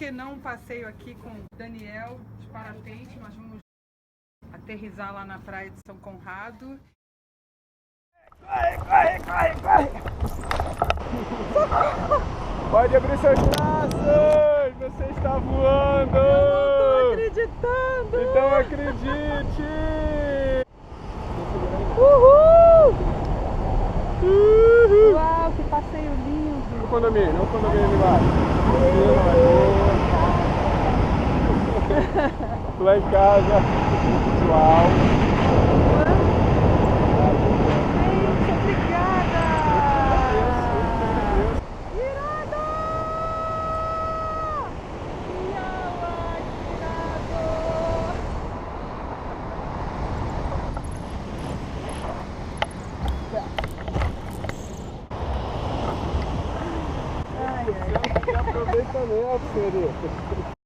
que não um passeio aqui com o Daniel de parapente? Nós vamos aterrissar lá na praia de São Conrado. Corre, corre, corre, corre! Pode abrir seus braços! Você está voando! Eu não tô acreditando! Então acredite! Uhul! Uhul! Uau, que passeio lindo! O condomínio ali embaixo. Lá em casa, pessoal. Gente, obrigada! Irado! Ai, ai. Aproveitamento, querido.